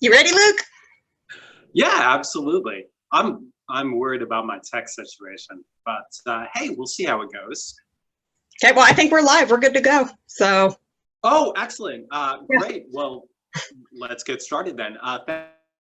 You ready, Luke? Yeah, absolutely. I'm worried about my tech situation, but hey, we'll see how it goes. Okay, well, I think we're live. We're good to go. So. Oh, excellent. Great. Well, let's get started then.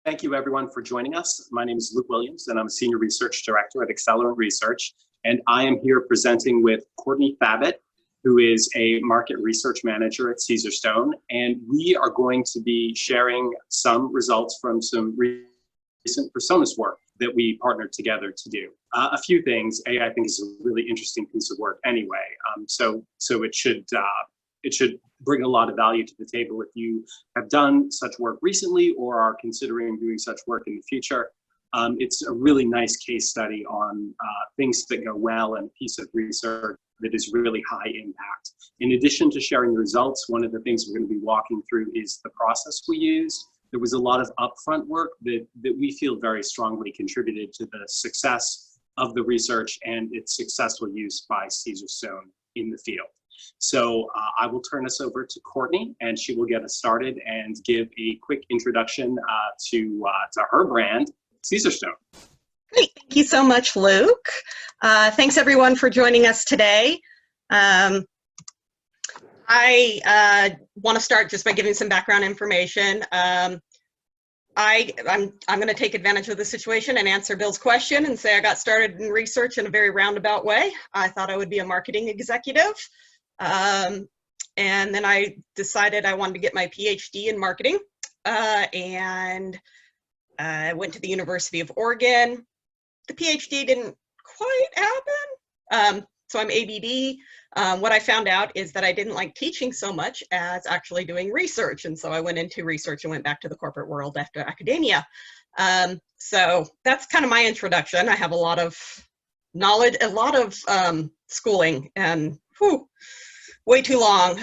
Thank you everyone for joining us. My name is Luc Williams and I'm a Senior Research Director at Accelerant Research. And I am here presenting with Courtney Thabet, who is a Market Research Manager at Caesarstone. And we are going to be sharing some results from some recent personas work that we partnered together to do. A few things. I think is a really interesting piece of work anyway. So it should bring a lot of value to the table if you have done such work recently or are considering doing such work in the future. It's a really nice case study on things that go well and a piece of research that is really high impact. In addition to sharing the results, one of the things we're going to be walking through is the process we used. There was a lot of upfront work that we feel very strongly contributed to the success of the research and its successful use by Caesarstone in the field. So I will turn this over to Courtney and she will get us started and give a quick introduction to her brand, Caesarstone. Great, thank you so much, Luke. Thanks everyone for joining us today. I want to start just by giving some background information. I'm going to take advantage of the situation and answer Bill's question and say I got started in research in a very roundabout way. I thought I would be a marketing executive. And then I decided I wanted to get my PhD in marketing. And I went to the University of Oregon. The PhD didn't quite happen. So I'm ABD. What I found out is that I didn't like teaching so much as actually doing research. And so I went into research and went back to the corporate world after academia. So that's kind of my introduction. I have a lot of knowledge, a lot of schooling, and way too long.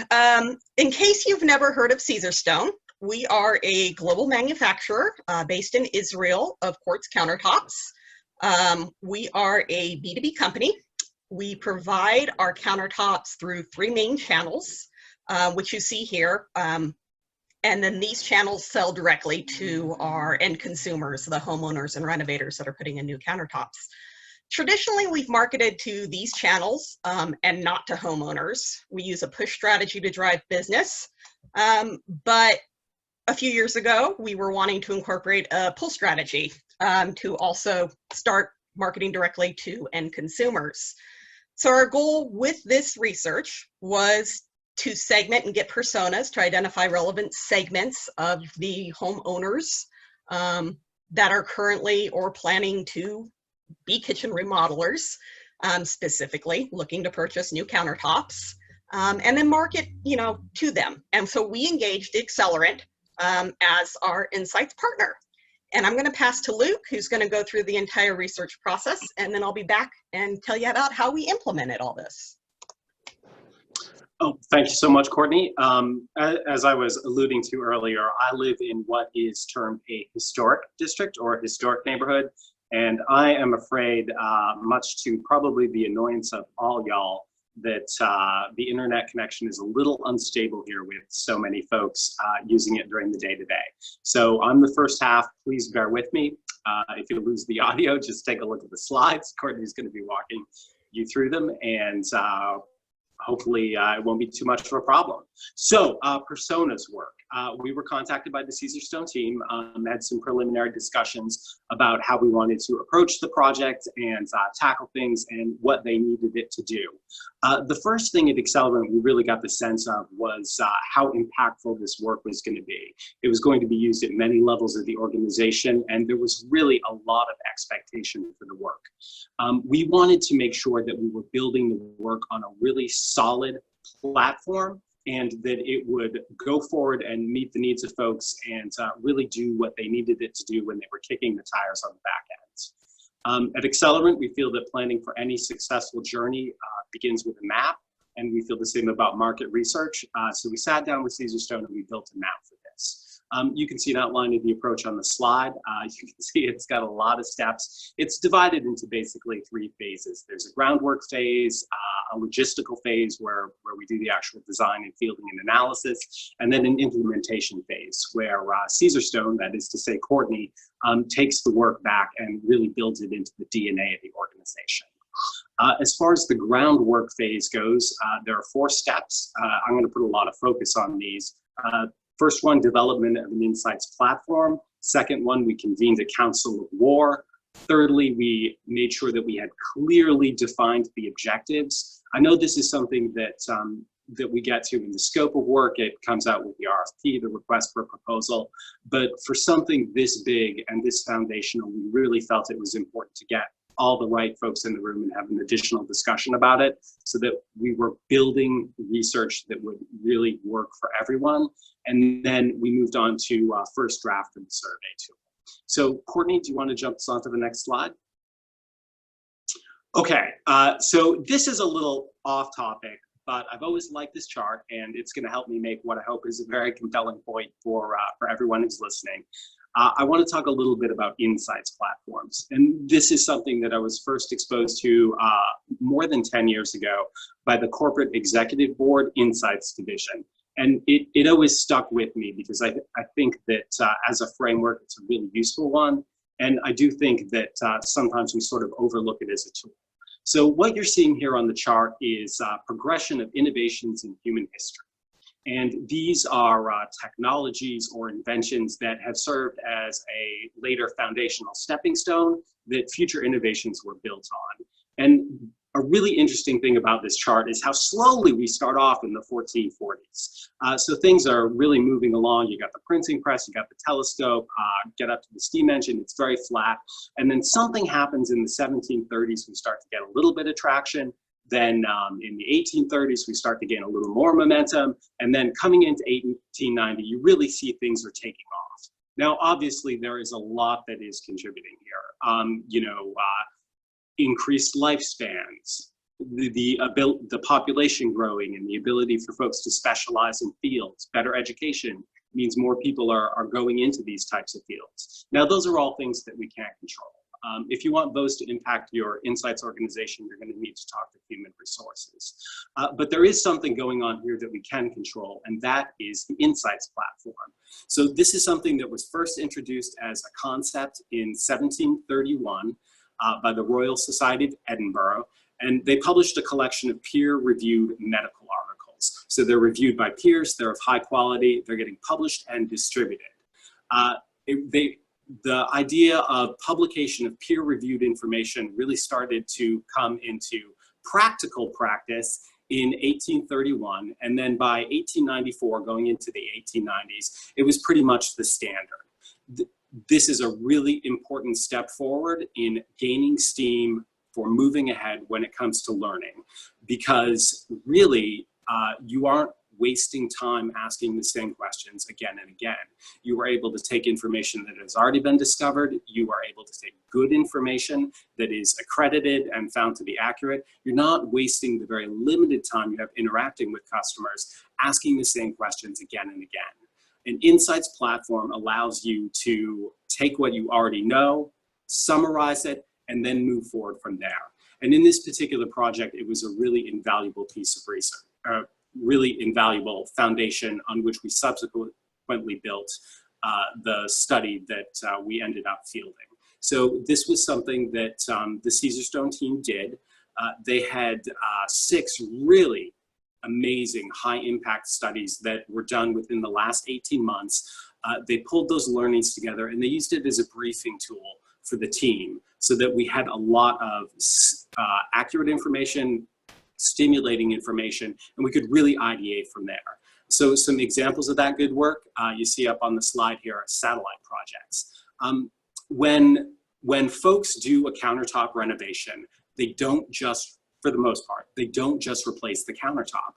In case you've never heard of Caesarstone, we are a global manufacturer based in Israel of quartz countertops. We are a B2B company. We provide our countertops through 3 main channels, which you see here. And then these channels sell directly to our end consumers, the homeowners and renovators that are putting in new countertops. Traditionally, we've marketed to these channels and not to homeowners. We use a push strategy to drive business. But a few years ago, we were wanting to incorporate a pull strategy to also start marketing directly to end consumers. So our goal with this research was to segment and get personas to identify relevant segments of the homeowners that are currently or planning to be kitchen remodelers, specifically looking to purchase new countertops, and then market, to them. And so we engaged Accelerant as our insights partner. And I'm going to pass to Luke, who's going to go through the entire research process, and then I'll be back and tell you about how we implemented all this. Oh, thank you so much, Courtney. As I was alluding to earlier, I live in what is termed a historic district or a historic neighborhood. And I am afraid, much to probably the annoyance of all y'all, that the internet connection is a little unstable here with so many folks using it during the day-to-day. So on the first half, please bear with me. If you lose the audio, just take a look at the slides. Courtney's going to be walking you through them, and hopefully it won't be too much of a problem. So personas work. We were contacted by the Caesarstone team, had some preliminary discussions about how we wanted to approach the project and tackle things and what they needed it to do. The first thing at Accelerant we really got the sense of was how impactful this work was going to be. It was going to be used at many levels of the organization, and there was really a lot of expectation for the work. We wanted to make sure that we were building the work on a really solid platform and that it would go forward and meet the needs of folks and really do what they needed it to do when they were kicking the tires on the back end. At Accelerant, we feel that planning for any successful journey begins with a map, and we feel the same about market research. So we sat down with Caesarstone and we built a map for this. You can see an outline of the approach on the slide. You can see it's got a lot of steps. It's divided into basically 3 phases. There's a groundwork phase, a logistical phase where we do the actual design and fielding and analysis, and then an implementation phase where Caesarstone, that is to say Courtney, takes the work back and really builds it into the DNA of the organization. As far as the groundwork phase goes, there are 4 steps. I'm going to put a lot of focus on these. First one, development of an insights platform. Second one, we convened a council of war. Thirdly, we made sure that we had clearly defined the objectives. I know this is something that we get to in the scope of work. It comes out with the RFP, the request for proposal. But for something this big and this foundational, we really felt it was important to get all the right folks in the room and have an additional discussion about it so that we were building research that would really work for everyone. And then we moved on to first draft of the survey tool. So Courtney, do you want to jump us onto the next slide? Okay, so this is a little off topic, but I've always liked this chart and it's going to help me make what I hope is a very compelling point for everyone who's listening. I want to talk a little bit about insights platforms. And this is something that I was first exposed to more than 10 years ago by the Corporate Executive Board Insights Division. And it always stuck with me because I think that as a framework, it's a really useful one. And I do think that sometimes we sort of overlook it as a tool. So what you're seeing here on the chart is progression of innovations in human history. And these are technologies or inventions that have served as a later foundational stepping stone that future innovations were built on. And a really interesting thing about this chart is how slowly we start off in the 1440s. So things are really moving along. You got the printing press, you got the telescope, get up to the steam engine, it's very flat. And then something happens in the 1730s, we start to get a little bit of traction. Then in the 1830s, we start to gain a little more momentum. And then coming into 1890, you really see things are taking off. Now, obviously, there is a lot that is contributing here. Increased lifespans, the population growing and the ability for folks to specialize in fields, better education means more people are going into these types of fields. Now, those are all things that we can't control. If you want those to impact your insights organization, you're going to need to talk to human resources. But there is something going on here that we can control, and that is the insights platform. So this is something that was first introduced as a concept in 1731 by the Royal Society of Edinburgh, and they published a collection of peer-reviewed medical articles. So they're reviewed by peers, they're of high quality, they're getting published and distributed. The idea of publication of peer-reviewed information really started to come into practical practice in 1831, and then by 1894, going into the 1890s, it was pretty much the standard. This is a really important step forward in gaining steam for moving ahead when it comes to learning, because really you aren't wasting time asking the same questions again and again. You are able to take information that has already been discovered. You are able to take good information that is accredited and found to be accurate. You're not wasting the very limited time you have interacting with customers, asking the same questions again and again. An insights platform allows you to take what you already know, summarize it, and then move forward from there. And in this particular project, it was a really invaluable piece of research, really invaluable foundation on which we subsequently built the study that we ended up fielding. So this was something that the Caesarstone team did. They had 6 really amazing high impact studies that were done within the last 18 months. They pulled those learnings together and they used it as a briefing tool for the team so that we had a lot of accurate information, stimulating information, and we could really ideate from there. So some examples of that good work you see up on the slide here are satellite projects. When folks do a countertop renovation, they don't just, for the most part, they don't just replace the countertop.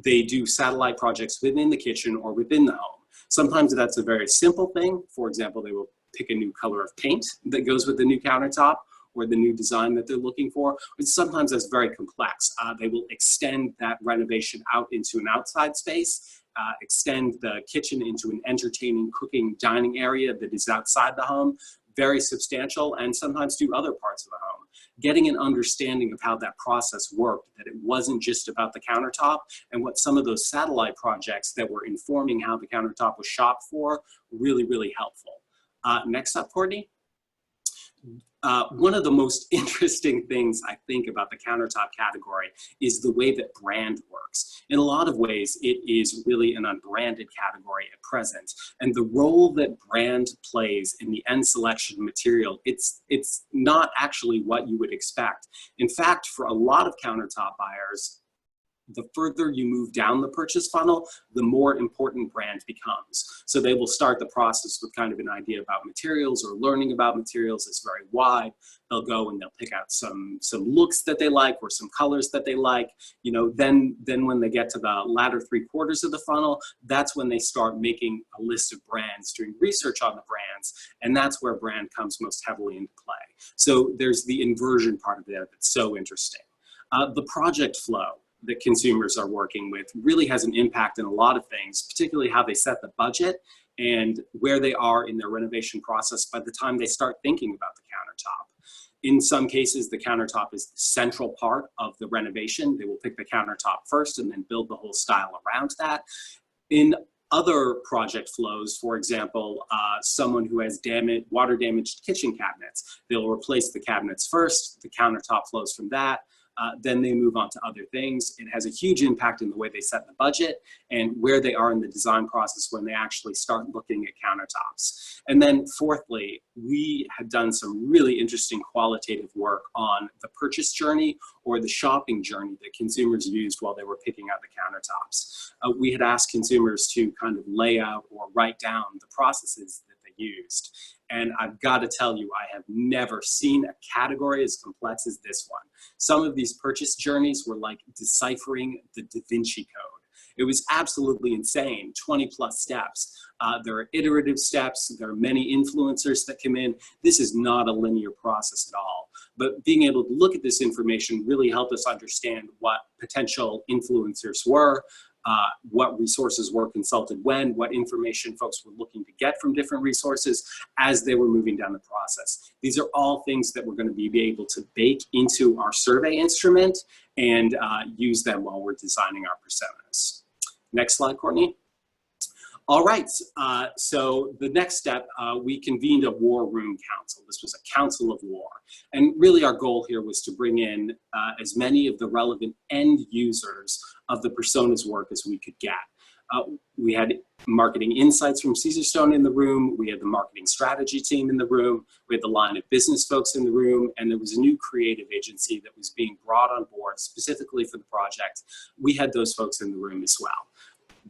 They do satellite projects within the kitchen or within the home. Sometimes that's a very simple thing. For example, they will pick a new color of paint that goes with the new countertop or the new design that they're looking for. But sometimes that's very complex. They will extend that renovation out into an outside space extend the kitchen into an entertaining cooking dining area that is outside the home, very substantial, and sometimes do other parts of the home. Getting an understanding of how that process worked, that it wasn't just about the countertop, and what some of those satellite projects that were informing how the countertop was shopped for, really, really helpful. Next up, Courtney. One of the most interesting things I think about the countertop category is the way that brand works. In a lot of ways, it is really an unbranded category at present. And the role that brand plays in the end selection of material, it's not actually what you would expect. In fact, for a lot of countertop buyers, the further you move down the purchase funnel, the more important brand becomes. So they will start the process with kind of an idea about materials or learning about materials. It's very wide. They'll go and they'll pick out some looks that they like or some colors that they like. You know, then when they get to the latter 3/4 of the funnel, that's when they start making a list of brands, doing research on the brands, and that's where brand comes most heavily into play. So there's the inversion part of it that's so interesting. The project flow that consumers are working with really has an impact in a lot of things, particularly how they set the budget and where they are in their renovation process by the time they start thinking about the countertop. In some cases, the countertop is the central part of the renovation. They will pick the countertop first and then build the whole style around that. In other project flows, for example, someone who has water damaged kitchen cabinets, they'll replace the cabinets first, the countertop flows from that. Then they move on to other things. It has a huge impact in the way they set the budget and where they are in the design process when they actually start looking at countertops. And then fourthly, we have done some really interesting qualitative work on the purchase journey or the shopping journey that consumers used while they were picking out the countertops. We had asked consumers to kind of lay out or write down the processes that they used. And I've got to tell you, I have never seen a category as complex as this one. Some of these purchase journeys were like deciphering the Da Vinci Code. It was absolutely insane, 20+ steps. There are iterative steps. There are many influencers that come in. This is not a linear process at all. But being able to look at this information really helped us understand what potential influencers were, what resources were consulted when, what information folks were looking to get from different resources as they were moving down the process. These are all things that we're going to be able to bake into our survey instrument and use them while we're designing our personas. Next slide, Courtney. All right, so the next step, we convened a war room council. This was a council of war. And really our goal here was to bring in as many of the relevant end users of the personas work as we could get. We had marketing insights from Caesarstone in the room. We had the marketing strategy team in the room. We had the line of business folks in the room. And there was a new creative agency that was being brought on board specifically for the project. We had those folks in the room as well.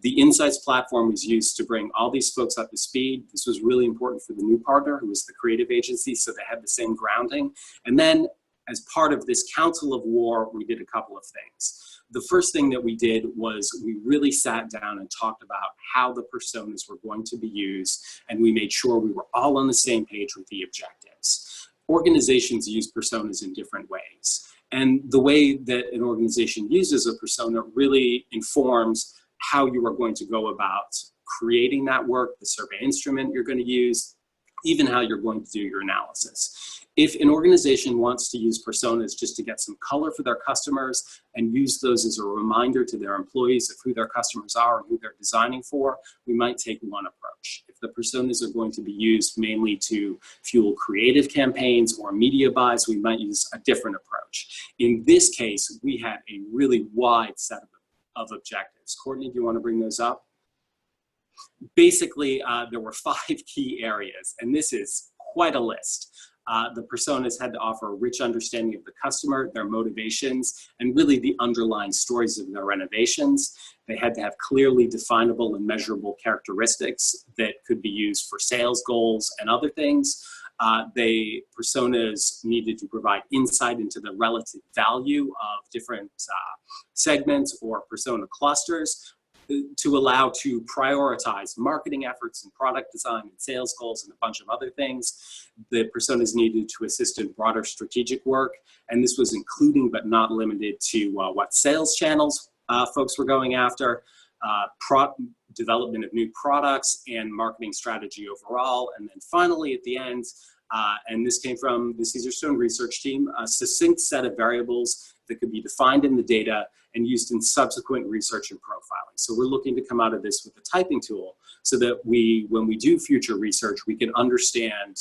The Insights platform was used to bring all these folks up to speed. This was really important for the new partner, who was the creative agency, so they had the same grounding. And then as part of this council of war, we did a couple of things. The first thing that we did was we really sat down and talked about how the personas were going to be used, and we made sure we were all on the same page with the objectives. Organizations use personas in different ways. And the way that an organization uses a persona really informs how you are going to go about creating that work, the survey instrument you're going to use, even how you're going to do your analysis. If an organization wants to use personas just to get some color for their customers and use those as a reminder to their employees of who their customers are and who they're designing for, we might take one approach. If the personas are going to be used mainly to fuel creative campaigns or media buys, we might use a different approach. In this case, we had a really wide set of objectives. Courtney, do you want to bring those up? Basically, there were 5 key areas, and this is quite a list. The personas had to offer a rich understanding of the customer, their motivations, and really the underlying stories of their renovations. They had to have clearly definable and measurable characteristics that could be used for sales goals and other things. Personas needed to provide insight into the relative value of different segments or persona clusters to allow to prioritize marketing efforts and product design and sales goals and a bunch of other things. The personas needed to assist in broader strategic work, and this was including but not limited to what sales channels folks were going after. development of new products, and marketing strategy overall. And then finally, at the end, and this came from the Caesarstone research team, a succinct set of variables that could be defined in the data and used in subsequent research and profiling. So we're looking to come out of this with a typing tool so that when we do future research, we can understand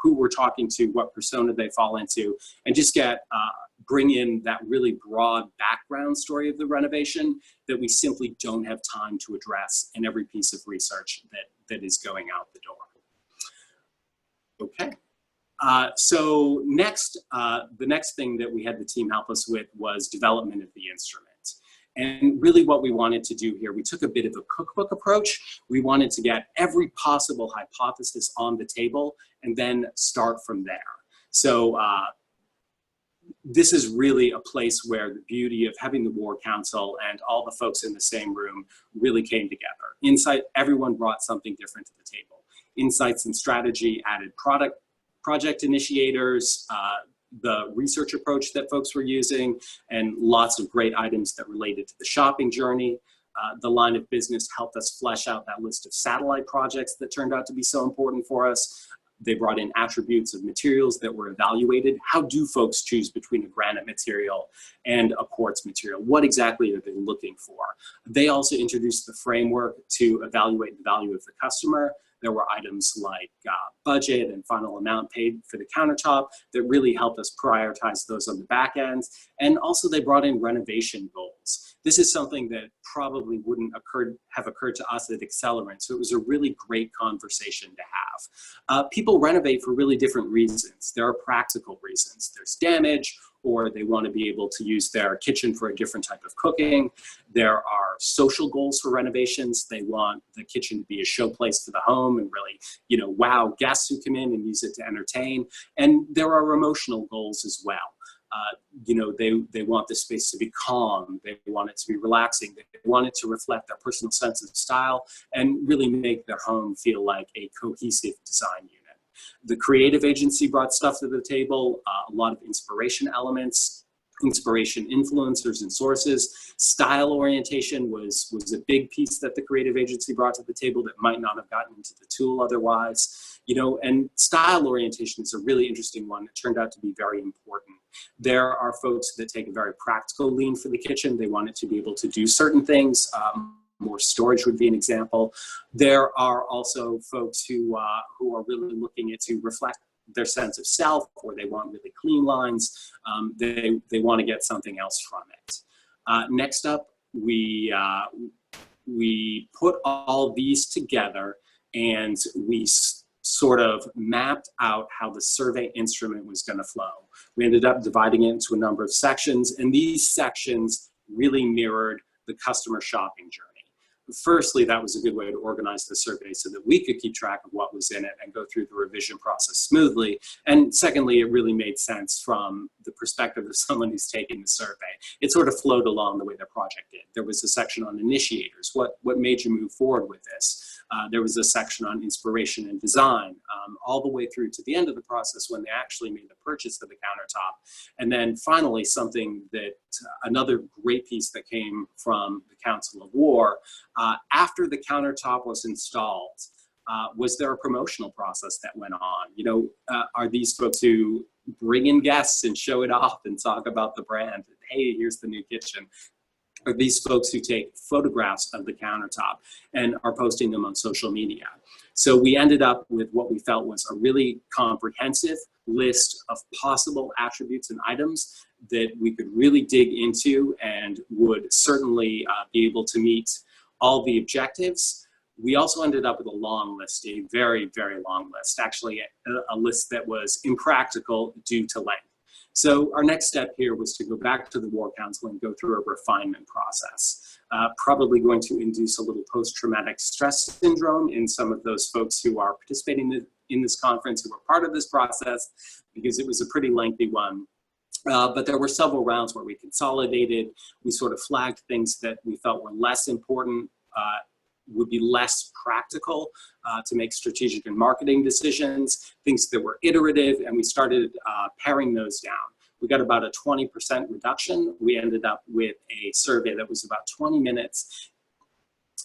who we're talking to, what persona they fall into, and just bring in that really broad background story of the renovation that we simply don't have time to address in every piece of research that is going out the door. Okay. So next, the next thing that we had the team help us with was development of the instrument. And really what we wanted to do here, we took a bit of a cookbook approach. We wanted to get every possible hypothesis on the table and then start from there. So this is really a place where the beauty of having the War Council and all the folks in the same room really came together. Everyone brought something different to the table. Insights and strategy added project initiators, the research approach that folks were using, and lots of great items that related to the shopping journey. The line of business helped us flesh out that list of satellite projects that turned out to be so important for us. They brought in attributes of materials that were evaluated. How do folks choose between a granite material and a quartz material? What exactly are they looking for? They also introduced the framework to evaluate the value of the customer. There were items like budget and final amount paid for the countertop that really helped us prioritize those on the back end. And also they brought in renovation goals. This is something that probably wouldn't have occurred to us at Accelerant, so it was a really great conversation to have. People renovate for really different reasons. There are practical reasons. There's damage, or they want to be able to use their kitchen for a different type of cooking. There are social goals for renovations. They want the kitchen to be a showplace for the home and really, wow guests who come in and use it to entertain. And there are emotional goals as well. They want the space to be calm. They want it to be relaxing. They want it to reflect their personal sense of style and really make their home feel like a cohesive design unit. The creative agency brought stuff to the table, a lot of inspiration elements, inspiration influencers and sources. Style orientation was a big piece that the creative agency brought to the table that might not have gotten into the tool otherwise. And style orientation is a really interesting one. It turned out to be very important. There are folks that take a very practical lean for the kitchen. They want it to be able to do certain things. More storage would be an example. There are also folks who are really looking to reflect their sense of self, or they want really clean lines. They want to get something else from it. Next up, we put all these together and we sort of mapped out how the survey instrument was going to flow. We ended up dividing it into a number of sections, and these sections really mirrored the customer shopping journey. Firstly, that was a good way to organize the survey so that we could keep track of what was in it and go through the revision process smoothly. And secondly, it really made sense from the perspective of someone who's taking the survey. It sort of flowed along the way the project did. There was a section on initiators. What made you move forward with this? There was a section on inspiration and design, all the way through to the end of the process when they actually made the purchase of the countertop. And then finally, something that another great piece that came from the Council of War, after the countertop was installed, was there a promotional process that went on? Are these folks who bring in guests and show it off and talk about the brand? Hey, here's the new kitchen. Are these folks who take photographs of the countertop and are posting them on social media? So we ended up with what we felt was a really comprehensive list of possible attributes and items that we could really dig into and would certainly be able to meet all the objectives. We also ended up with a long list, a very, very long list, actually a list that was impractical due to length. So our next step here was to go back to the War Council and go through a refinement process. Probably going to induce a little post-traumatic stress syndrome in some of those folks who are participating in this conference, who were part of this process, because it was a pretty lengthy one. But there were several rounds where we consolidated. We sort of flagged things that we felt were less important, would be less practical to make strategic and marketing decisions, things that were iterative, and we started paring those down. We got about a 20% reduction. We ended up with a survey that was about 20 minutes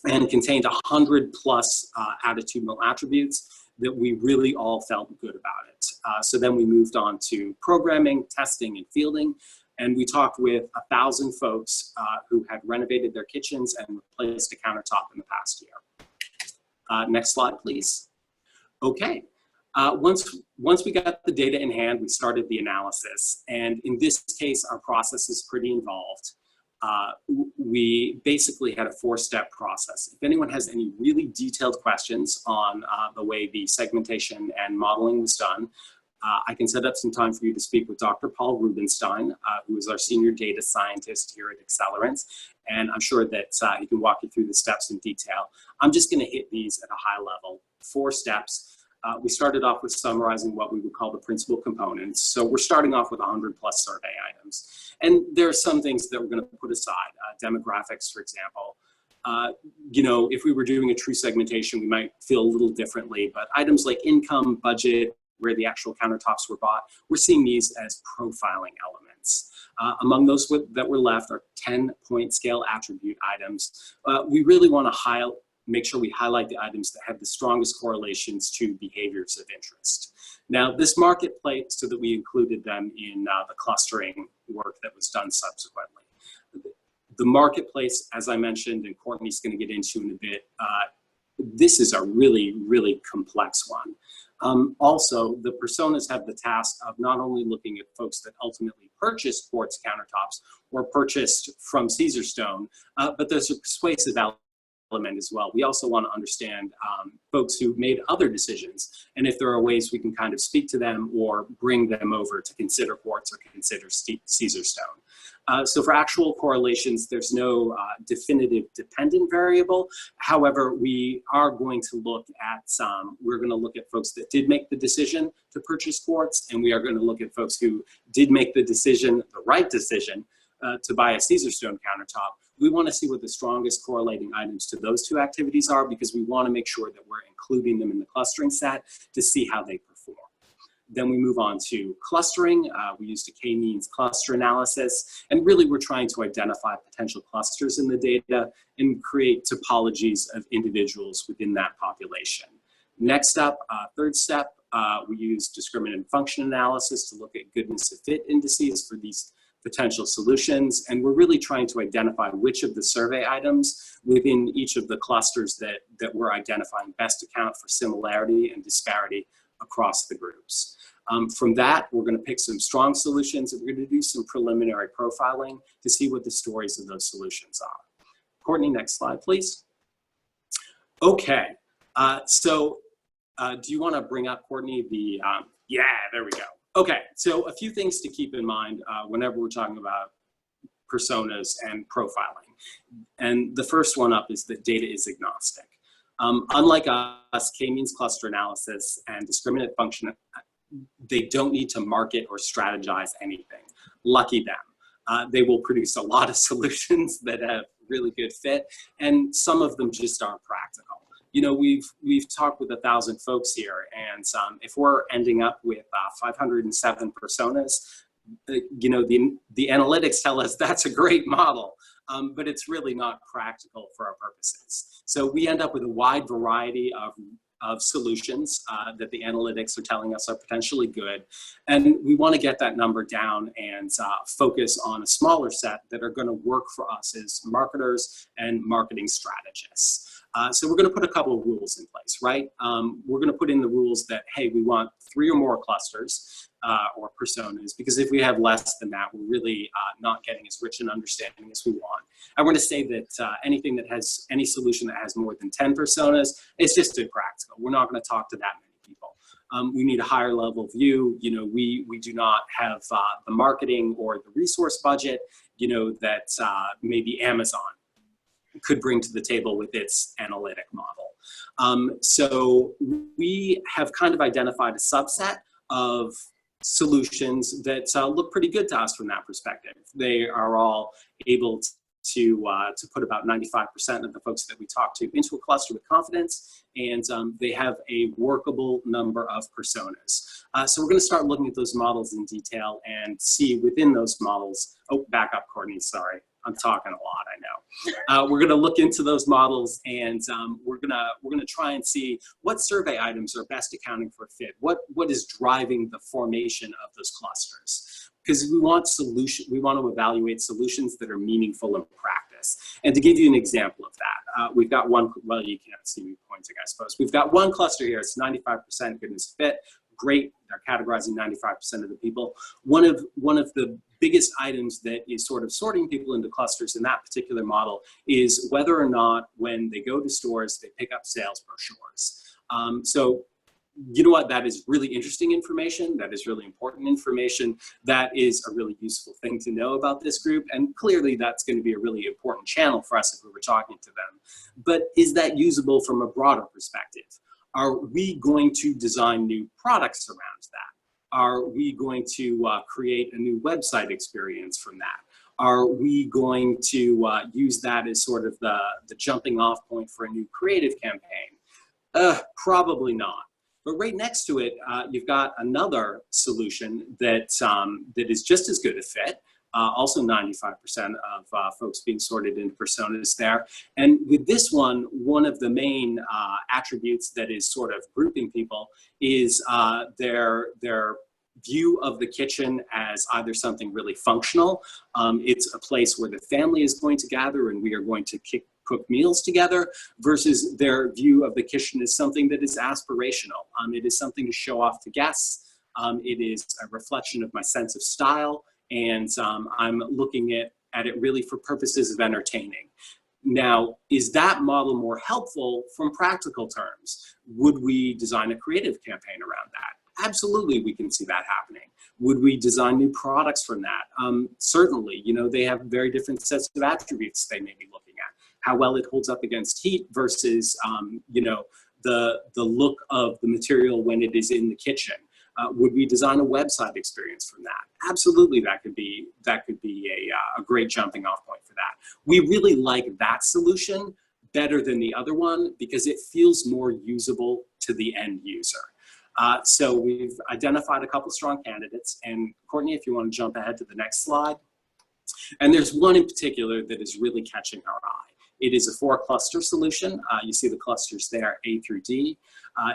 and contained 100 plus attitudinal attributes that we really all felt good about it. So then we moved on to programming, testing, and fielding. And we talked with 1,000 folks who had renovated their kitchens and replaced a countertop in the past year. Next slide, please. Okay. Once we got the data in hand, we started the analysis. And in this case, our process is pretty involved. We basically had a 4-step process. If anyone has any really detailed questions on the way the segmentation and modeling was done, I can set up some time for you to speak with Dr. Paul Rubenstein, who is our senior data scientist here at Accelerant, and I'm sure that he can walk you through the steps in detail. I'm just going to hit these at a high level. 4 steps. We started off with summarizing what we would call the principal components. So we're starting off with 100 plus survey items. And there are some things that we're going to put aside, demographics, for example. You know, if we were doing a true segmentation, we might feel a little differently, but items like income, budget, where the actual countertops were bought, we're seeing these as profiling elements. Among those that were left are 10-point scale attribute items. We really want to make sure we highlight the items that have the strongest correlations to behaviors of interest. Now, this marketplace, so that we included them in the clustering work that was done subsequently. The marketplace, as I mentioned, and Courtney's going to get into in a bit, this is a really, really complex one. Also, the personas have the task of not only looking at folks that ultimately purchased quartz countertops or purchased from Caesarstone, but there's a persuasive element as well. We also want to understand folks who made other decisions, and if there are ways we can kind of speak to them or bring them over to consider quartz or consider Caesarstone. So for actual correlations, there's no definitive dependent variable. However, we are going to look at we're going to look at folks that did make the decision to purchase quartz, and we are going to look at folks who did make the decision, the right decision, to buy a Caesarstone countertop. We want to see what the strongest correlating items to those two activities are, because we want to make sure that we're including them in the clustering set to see how they perform. Then we move on to clustering. We used a k-means cluster analysis, and really we're trying to identify potential clusters in the data and create topologies of individuals within that population. Next up, third step, we use discriminant function analysis to look at goodness of fit indices for these potential solutions, and we're really trying to identify which of the survey items within each of the clusters that we're identifying best account for similarity and disparity across the groups. From that, we're going to pick some strong solutions, and we're going to do some preliminary profiling to see what the stories of those solutions are. Courtney, next slide, please. Okay, do you want to bring up, Courtney, the, yeah, there we go. Okay, so a few things to keep in mind whenever we're talking about personas and profiling. And the first one up is that data is agnostic. Unlike us, k-means cluster analysis and discriminant function, they don't need to market or strategize anything. Lucky them. They will produce a lot of solutions that have really good fit, and some of them just aren't practical. You know, we've talked with 1,000 folks here, and if we're ending up with 507 personas, you know, the analytics tell us that's a great model, but it's really not practical for our purposes. So we end up with a wide variety of solutions that the analytics are telling us are potentially good, and we want to get that number down and focus on a smaller set that are going to work for us as marketers and marketing strategists. So we're going to put a couple of rules in place, right? We're going to put in the rules that, hey, we want 3 or more clusters or personas, because if we have less than that, we're really not getting as rich an understanding as we want. I want to say that anything that has, any solution that has more than 10 personas, it's just impractical. We're not going to talk to that many people. We need a higher level view. You know, we do not have the marketing or the resource budget, you know, that maybe Amazon could bring to the table with its analytic model. So we have kind of identified a subset of solutions that look pretty good to us from that perspective. They are all able to put about 95% of the folks that we talk to into a cluster with confidence, and they have a workable number of personas. So we're going to start looking at those models in detail and see within those models, oh, back up, Courtney, sorry. I'm talking a lot, I know. We're going to look into those models, and we're gonna try and see what survey items are best accounting for fit. What is driving the formation of those clusters? Because we want to evaluate solutions that are meaningful in practice. And to give you an example of that, we've got one. Well, you can't see me pointing, I suppose. We've got one cluster here. It's 95% goodness fit. Great, they're categorizing 95% of the people. One of the biggest items that is sort of sorting people into clusters in that particular model is whether or not when they go to stores, they pick up sales brochures. So you know what, that is really interesting information. That is really important information. That is a really useful thing to know about this group. And clearly that's going to be a really important channel for us if we were talking to them. But is that usable from a broader perspective? Are we going to design new products around that? Are we going to create a new website experience from that? Are we going to use that as sort of the jumping off point for a new creative campaign? Probably not. But right next to it, you've got another solution that is just as good a fit. Also 95% of folks being sorted into personas there. And with this one of the main attributes that is sort of grouping people is their view of the kitchen as either something really functional. It's a place where the family is going to gather and we are going to cook meals together, versus their view of the kitchen as something that is aspirational. It is something to show off to guests. It is a reflection of my sense of style. And I'm looking at it really for purposes of entertaining. Now, is that model more helpful from practical terms? Would we design a creative campaign around that? Absolutely, we can see that happening. Would we design new products from that? Certainly, you know, they have very different sets of attributes they may be looking at. How well it holds up against heat versus, you know, the look of the material when it is in the kitchen. Would we design a website experience from that? Absolutely, that could be a great jumping off point for that. We really like that solution better than the other one because it feels more usable to the end user. So we've identified a couple strong candidates, and Courtney, if you want to jump ahead to the next slide. And there's one in particular that is really catching our eye. It is a 4-cluster solution. You see the clusters there, A through D.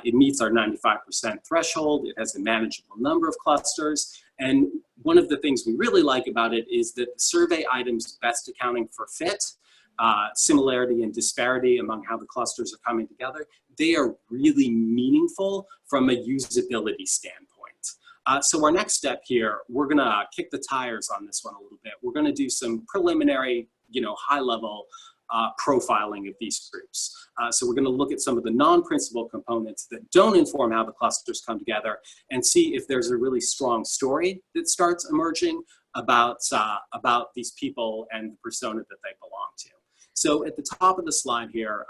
It meets our 95% threshold. It has a manageable number of clusters. And one of the things we really like about it is that the survey items best accounting for fit, similarity and disparity among how the clusters are coming together, they are really meaningful from a usability standpoint. So our next step here, we're gonna kick the tires on this one a little bit. We're gonna do some preliminary, you know, high-level profiling of these groups. So we're going to look at some of the non-principal components that don't inform how the clusters come together and see if there's a really strong story that starts emerging about these people and the persona that they belong to. So at the top of the slide here,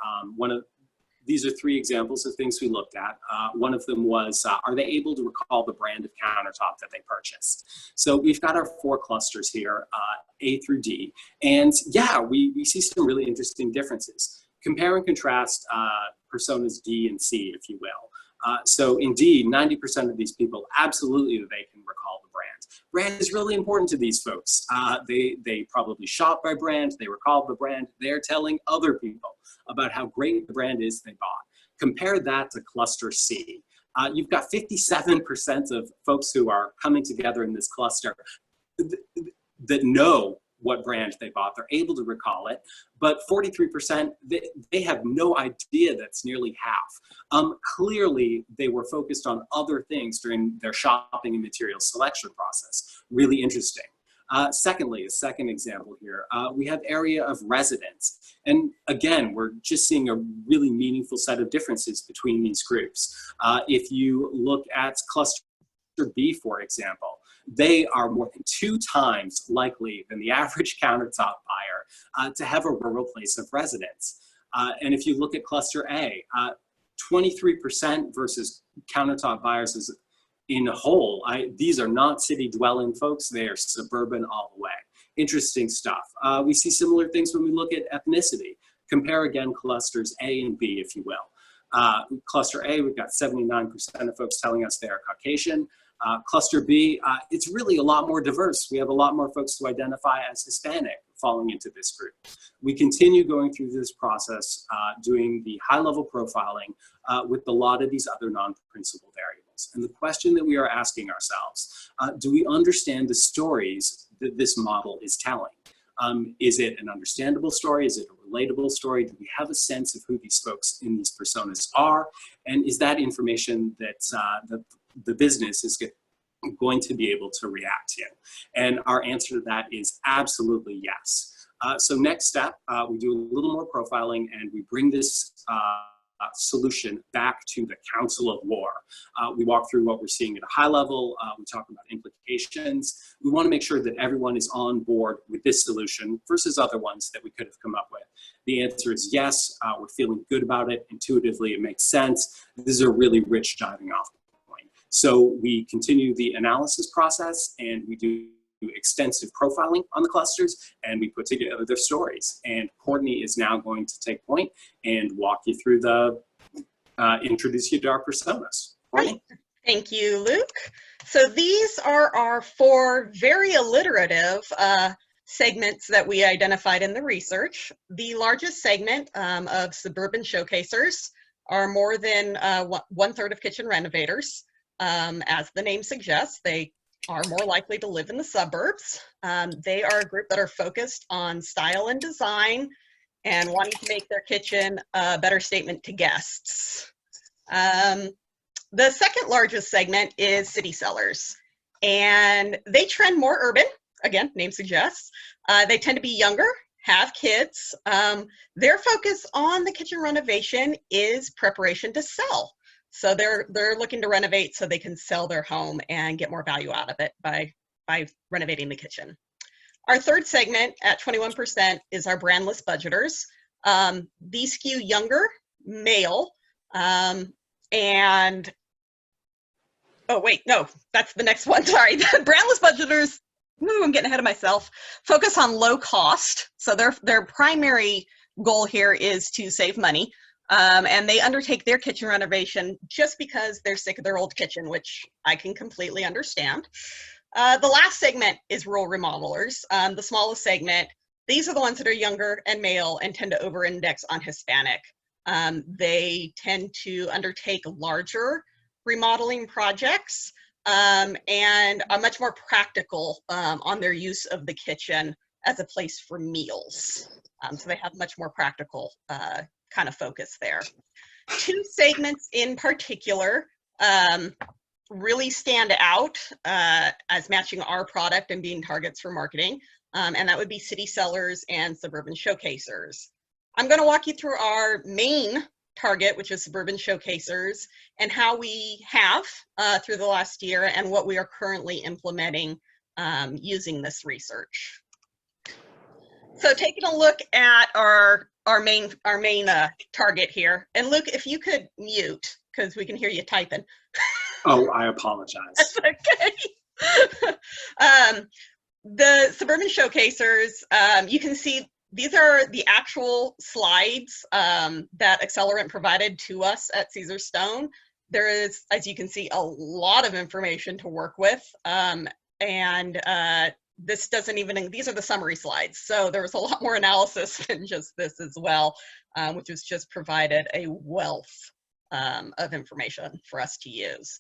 these are 3 examples of things we looked at. One of them was, are they able to recall the brand of countertop that they purchased? So we've got our 4 clusters here, A through D. And yeah, we see some really interesting differences. Compare and contrast personas D and C, if you will. So indeed, 90% of these people, absolutely they can recall the brand. Brand is really important to these folks. They probably shop by brand, they recall the brand, they're telling other people about how great the brand is they bought. Compare that to cluster C. You've got 57% of folks who are coming together in this cluster that know what brand they bought. They're able to recall it, but 43%, they have no idea. That's nearly half. Clearly, they were focused on other things during their shopping and material selection process. Really interesting. Secondly, a second example here, we have area of residence. And again, we're just seeing a really meaningful set of differences between these groups. If you look at cluster B, for example, they are more than 2 times likely than the average countertop buyer to have a rural place of residence. And if you look at cluster A, 23% versus countertop buyers is in whole. These are not city dwelling folks, they are suburban all the way. Interesting stuff. We see similar things when we look at ethnicity. Compare again clusters A and B, if you will. Cluster A, we've got 79% of folks telling us they are Caucasian. Cluster B, it's really a lot more diverse. We have a lot more folks who identify as Hispanic, falling into this group. We continue going through this process, doing the high-level profiling with a lot of these other non-principal variables. And the question that we are asking ourselves, do we understand the stories that this model is telling? Is it an understandable story? Is it a relatable story? Do we have a sense of who these folks in these personas are? And is that information that the business is going to be able to react to? And our answer to that is absolutely yes. So next step, we do a little more profiling and we bring this solution back to the Council of War. We walk through what we're seeing at a high level. We talk about implications. We want to make sure that everyone is on board with this solution versus other ones that we could have come up with. The answer is yes. We're feeling good about it. Intuitively, it makes sense. This is a really rich diving off point. So we continue the analysis process and we do extensive profiling on the clusters and we put together their stories. And Courtney is now going to take point and walk you through the, introduce you to our personas. Courtney? Thank you, Luc. So these are our 4 very alliterative segments that we identified in the research. The largest segment of Suburban Showcasers are more than 1/3 of kitchen renovators. As the name suggests, they are more likely to live in the suburbs. They are a group that are focused on style and design and wanting to make their kitchen a better statement to guests. The second largest segment is city sellers, and they trend more urban. Again, name suggests. They tend to be younger, have kids. Their focus on the kitchen renovation is preparation to sell. So they're looking to renovate so they can sell their home and get more value out of it by renovating the kitchen. Our third segment at 21% is our brandless budgeters. These skew younger, male, and oh wait, no, that's the next one. Sorry, the brandless budgeters. Ooh, I'm getting ahead of myself. Focus on low cost. So their primary goal here is to save money. And they undertake their kitchen renovation just because they're sick of their old kitchen, which I can completely understand. The last segment is rural remodelers, the smallest segment. These are the ones that are younger and male and tend to over-index on Hispanic. They tend to undertake larger remodeling projects and are much more practical on their use of the kitchen as a place for meals. So they have much more practical kind of focus there. 2 segments in particular really stand out as matching our product and being targets for marketing, and that would be city sellers and suburban showcasers. I'm going to walk you through our main target, which is Suburban Showcasers, and how we have through the last year and what we are currently implementing using this research. So taking a look at our main target here, and Luc, if you could mute because we can hear you typing. Oh, I apologize. That's okay. The Suburban Showcasers, you can see these are the actual slides that Accelerant provided to us at Caesarstone. There is, as you can see, a lot of information to work with, this doesn't even, these are the summary slides. So there was a lot more analysis than just this as well, which was just provided a wealth of information for us to use.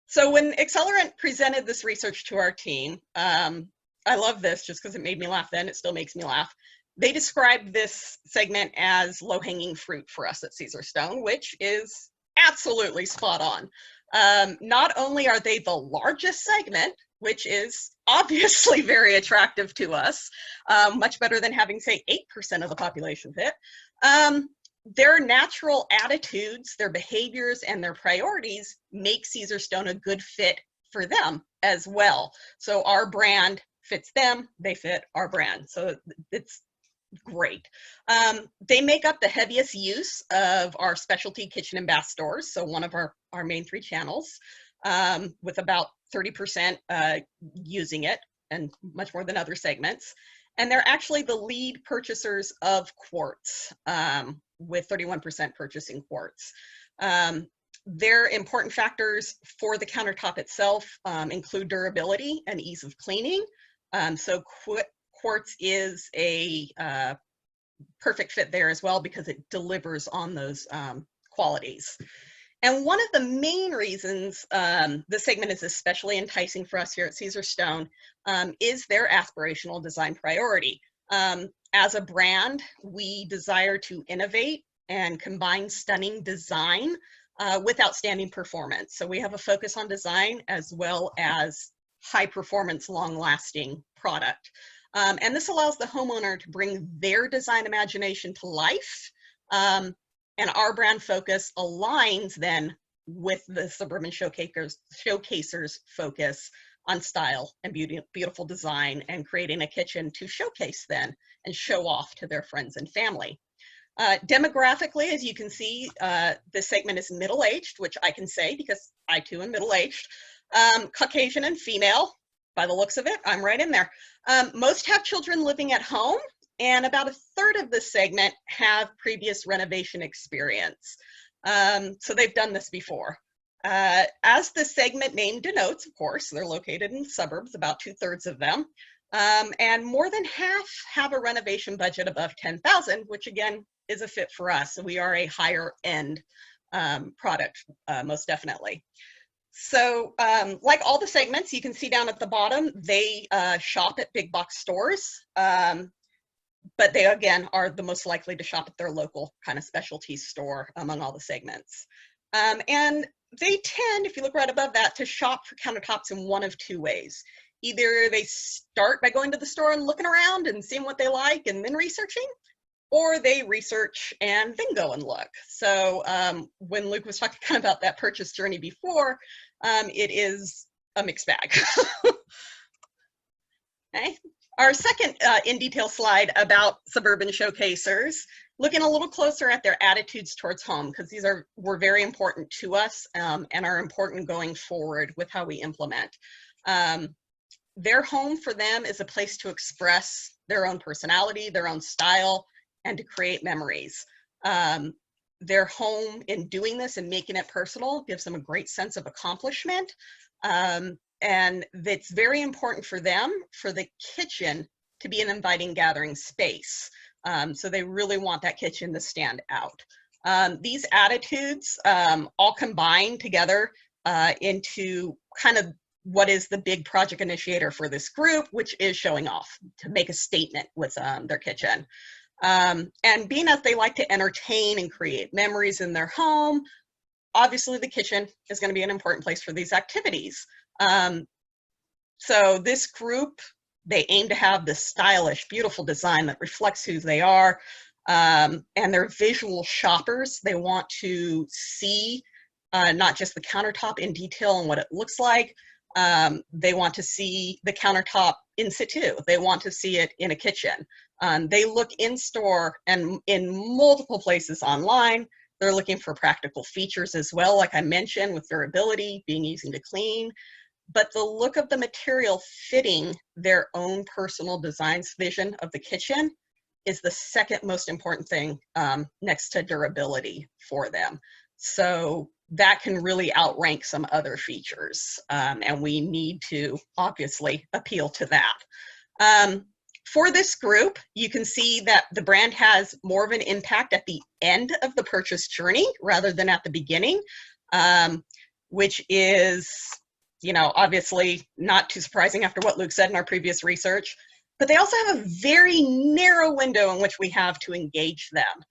So when Accelerant presented this research to our team, I love this just because it made me laugh then, it still makes me laugh. They described this segment as low-hanging fruit for us at Caesarstone, which is absolutely spot on. Not only are they the largest segment, which is obviously very attractive to us, much better than having, say, 8% of the population fit. Their natural attitudes, their behaviors, and their priorities make Caesarstone a good fit for them as well. So our brand fits them, they fit our brand. So it's great. They make up the heaviest use of our specialty kitchen and bath stores, so one of our main 3 channels, with about 30% using it, and much more than other segments. And they're actually the lead purchasers of quartz, with 31% purchasing quartz. Their important factors for the countertop itself include durability and ease of cleaning. So Quartz is a perfect fit there as well because it delivers on those qualities. And one of the main reasons the segment is especially enticing for us here at Caesarstone is their aspirational design priority. As a brand, we desire to innovate and combine stunning design with outstanding performance. So we have a focus on design as well as high performance, long lasting product. And this allows the homeowner to bring their design imagination to life. And our brand focus aligns then with the Suburban Showcasers focus on style and beautiful design and creating a kitchen to showcase then and show off to their friends and family. Demographically, as you can see, this segment is middle-aged, which I can say because I too am middle-aged. Caucasian and female, by the looks of it, I'm right in there. Most have children living at home, and about a third of the segment have previous renovation experience. So they've done this before. As the segment name denotes, of course, they're located in suburbs, about 2/3 of them. And more than half have a renovation budget above $10,000, which again is a fit for us. So we are a higher end product, most definitely. So like all the segments, you can see down at the bottom, they shop at big box stores, but they again are the most likely to shop at their local kind of specialty store among all the segments. And they tend, if you look right above that, to shop for countertops in one of two ways. Either they start by going to the store and looking around and seeing what they like and then researching, or they research and then go and look. So when Luke was talking kind of about that purchase journey before, it is a mixed bag. Okay. Our second in detail slide about Suburban Showcasers, looking a little closer at their attitudes towards home, because these were very important to us and are important going forward with how we implement. Their home for them is a place to express their own personality, their own style, and to create memories. Their home, in doing this and making it personal, gives them a great sense of accomplishment. And it's very important for them, for the kitchen to be an inviting gathering space. So they really want that kitchen to stand out. These attitudes all combine together into kind of what is the big project initiator for this group, which is showing off, to make a statement with their kitchen. And being as they like to entertain and create memories in their home, obviously the kitchen is going to be an important place for these activities. So this group, they aim to have this stylish, beautiful design that reflects who they are. And they're visual shoppers. They want to see not just the countertop in detail and what it looks like. They want to see the countertop in situ. They want to see it in a kitchen. They look in store and in multiple places online. They're looking for practical features as well, like I mentioned, with durability, being easy to clean. But the look of the material fitting their own personal design's vision of the kitchen is the second most important thing next to durability for them. So that can really outrank some other features. And we need to obviously appeal to that. For this group, you can see that the brand has more of an impact at the end of the purchase journey rather than at the beginning, which is, you know, obviously not too surprising after what Luke said in our previous research. But they also have a very narrow window in which we have to engage them.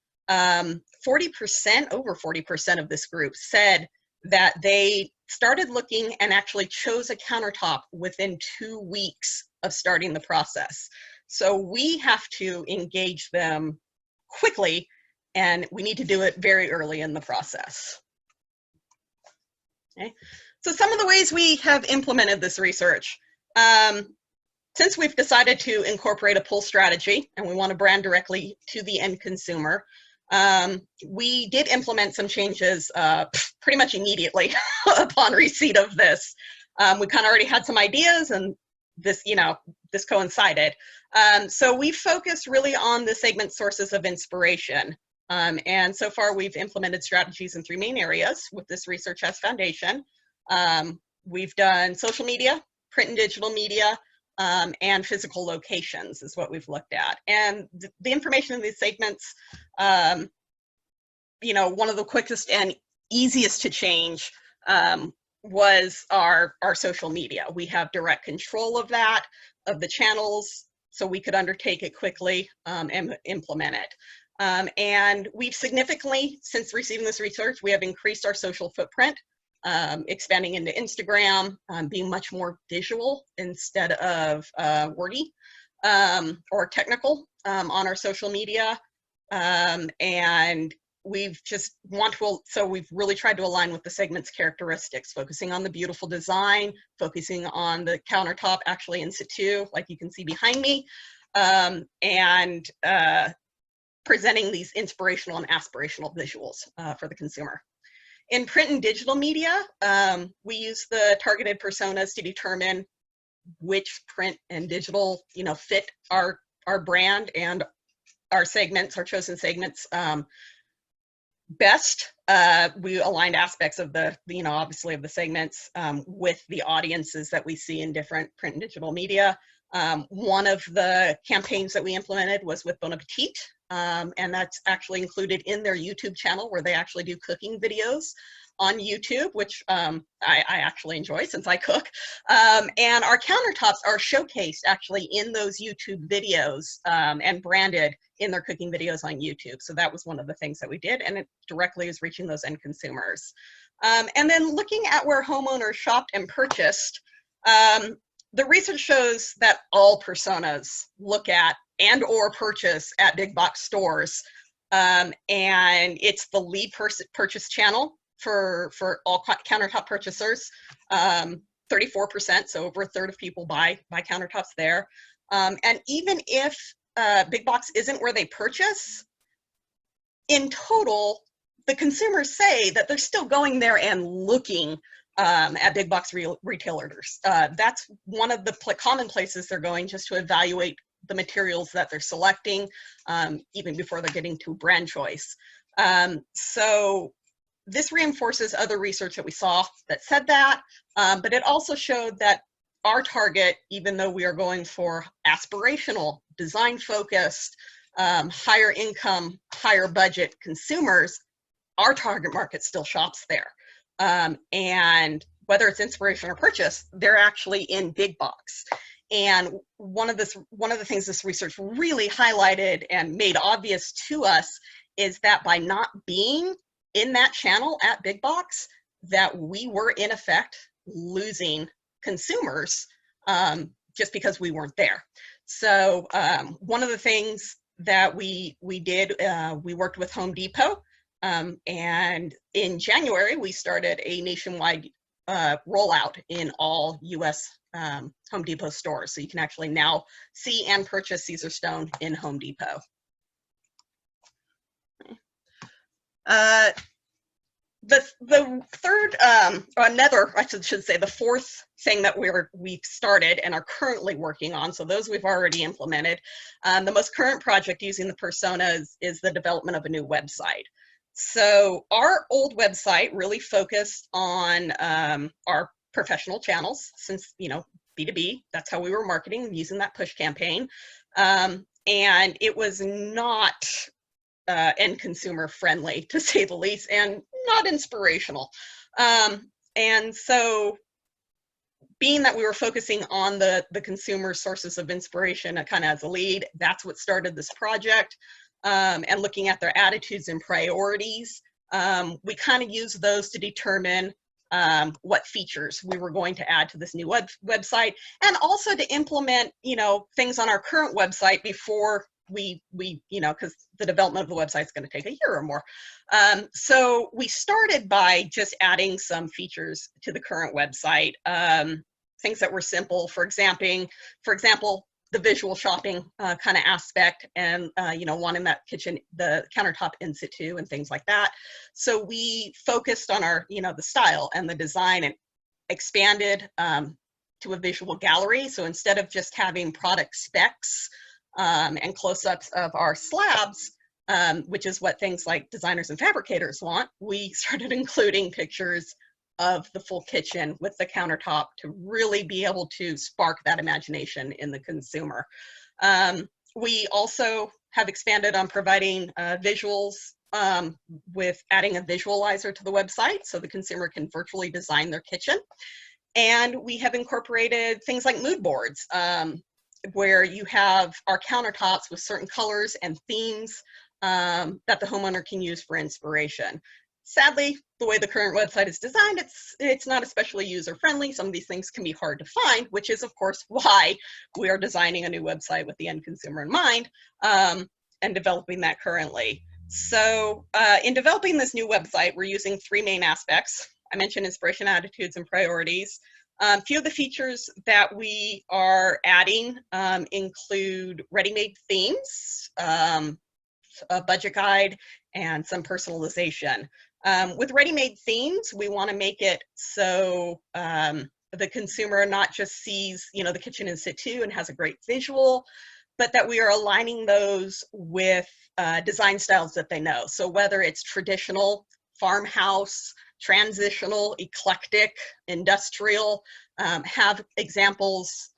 40%, over 40% of this group said that they started looking and actually chose a countertop within 2 weeks of starting the process. So we have to engage them quickly, and we need to do it very early in the process. Okay. So some of the ways we have implemented this research. Since we've decided to incorporate a pull strategy and we want to brand directly to the end consumer, we did implement some changes pretty much immediately upon receipt of this. We kind of already had some ideas, and this, you know, this coincided. So we focused really on the segment sources of inspiration. And so far we've implemented strategies in 3 main areas with this research as foundation. We've done social media, print and digital media, and physical locations is what we've looked at. And the information in these segments, you know, one of the quickest and easiest to change was our social media. We have direct control of that, of the channels, so we could undertake it quickly and implement it. And we've significantly, since receiving this research, we have increased our social footprint, expanding into Instagram, being much more visual instead of wordy or technical on our social media. And we've really tried to align with the segment's characteristics, focusing on the beautiful design, focusing on the countertop actually in situ, like you can see behind me, and presenting these inspirational and aspirational visuals for the consumer. In print and digital media, we use the targeted personas to determine which print and digital, you know, fit our brand and our segments, our chosen segments best. We aligned aspects of the, you know, obviously of the segments with the audiences that we see in different print and digital media. One of the campaigns that we implemented was with Bon Appetit, and that's actually included in their YouTube channel, where they actually do cooking videos on YouTube, which I actually enjoy since I cook. And our countertops are showcased actually in those YouTube videos and branded in their cooking videos on YouTube. So that was one of the things that we did, and it directly is reaching those end consumers. And then looking at where homeowners shopped and purchased, the research shows that all personas look at and or purchase at big box stores. And it's the lead purchase channel for all countertop purchasers, 34%, so over a third of people buy countertops there. And even if big box isn't where they purchase, in total, the consumers say that they're still going there and looking at big box retailers. That's one of the common places they're going, just to evaluate the materials that they're selecting, even before they're getting to brand choice. So this reinforces other research that we saw that said that, but it also showed that our target, even though we are going for aspirational, design-focused, higher income, higher budget consumers, our target market still shops there. And whether it's inspiration or purchase, they're actually in big box. And one of the things this research really highlighted and made obvious to us is that by not being in that channel at big box, that we were in effect losing consumers just because we weren't there. So one of the things that we did, we worked with Home Depot, and in January we started a nationwide rollout in all US Home Depot stores. So you can actually now see and purchase Caesarstone in Home Depot. The third, the fourth thing that we've started and are currently working on, so those we've already implemented. The most current project using the personas is the development of a new website. So our old website really focused on our professional channels, since, you know, B2B, that's how we were marketing, using that push campaign. And it was not end consumer friendly, to say the least, and not inspirational. And so being that we were focusing on the consumer sources of inspiration kind of as a lead, that's what started this project. And looking at their attitudes and priorities, we kind of used those to determine what features we were going to add to this new website, and also to implement, you know, things on our current website before we you know, because the development of the website is going to take a year or more. So we started by just adding some features to the current website, things that were simple. For example, the visual shopping kind of aspect, and you know, wanting that the countertop in situ and things like that. So we focused on our, you know, the style and the design, and expanded to a visual gallery. So instead of just having product specs and close-ups of our slabs, which is what things like designers and fabricators want, we started including pictures of the full kitchen with the countertop to really be able to spark that imagination in the consumer. We also have expanded on providing visuals with adding a visualizer to the website so the consumer can virtually design their kitchen. And we have incorporated things like mood boards, where you have our countertops with certain colors and themes that the homeowner can use for inspiration. Sadly, the way the current website is designed, it's not especially user-friendly. Some of these things can be hard to find, which is, of course, why we are designing a new website with the end consumer in mind and developing that currently. So in developing this new website, we're using 3 main aspects. I mentioned inspiration, attitudes, and priorities. A few of the features that we are adding include ready-made themes, a budget guide, and some personalization. With ready-made themes, we want to make it so the consumer not just sees, the kitchen in situ and has a great visual, but that we are aligning those with design styles that they know. So whether it's traditional, farmhouse, transitional, eclectic, industrial, have examples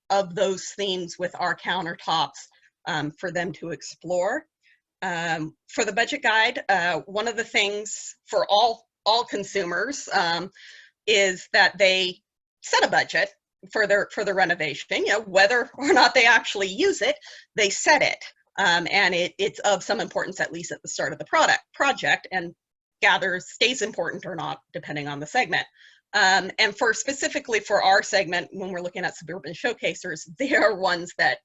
of those themes with our countertops for them to explore. For the budget guide, one of the things for all consumers is that they set a budget for their renovation. Whether or not they actually use it, they set it, and it's of some importance, at least at the start of the project, and stays important or not depending on the segment. And specifically for our segment, when we're looking at Suburban Showcasers, they are ones that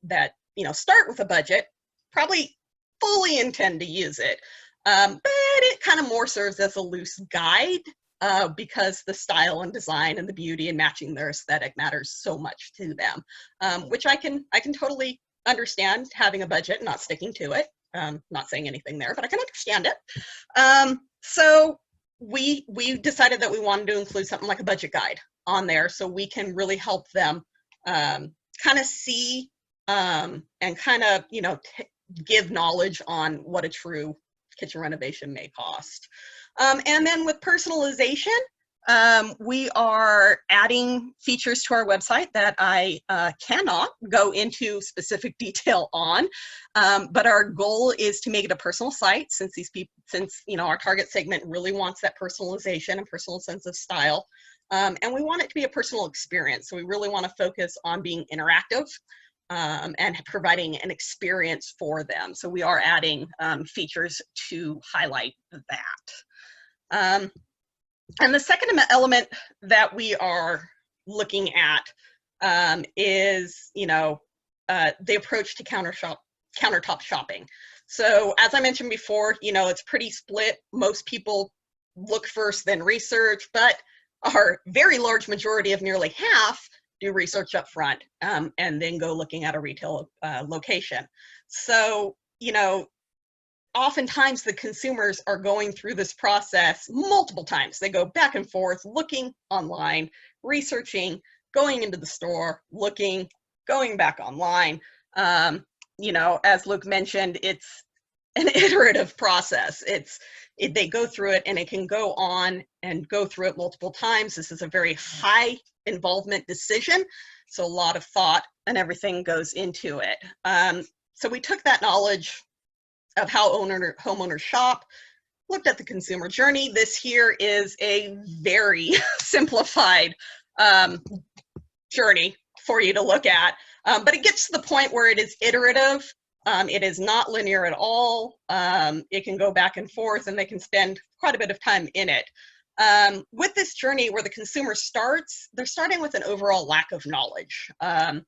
start with a budget, probably fully intend to use it, but it kind of more serves as a loose guide because the style and design and the beauty and matching their aesthetic matters so much to them, which I can totally understand, having a budget and not sticking to it. Not saying anything there, but I can understand it. So we decided that we wanted to include something like a budget guide on there so we can really help them kind of see and kind of give knowledge on what a true kitchen renovation may cost. And then with personalization, we are adding features to our website that I cannot go into specific detail on, but our goal is to make it a personal site since our target segment really wants that personalization and personal sense of style. And we want it to be a personal experience. So we really want to focus on being interactive and providing an experience for them. So we are adding features to highlight that. And the second element that we are looking at is, the approach to countertop shopping. So as I mentioned before, it's pretty split. Most people look first, then research, but our very large majority of nearly half do research up front and then go looking at a retail location. So, oftentimes the consumers are going through this process multiple times. They go back and forth, looking online, researching, going into the store, looking, going back online. As Luc mentioned, it's an iterative process. They go through it and it can go on and go through it multiple times. This is a very high involvement decision. So a lot of thought and everything goes into it. So we took that knowledge of how homeowners shop, looked at the consumer journey. This here is a very simplified journey for you to look at, but it gets to the point where it is iterative. It is not linear at all. It can go back and forth and they can spend quite a bit of time in it. With this journey where the consumer starts, they're starting with an overall lack of knowledge. And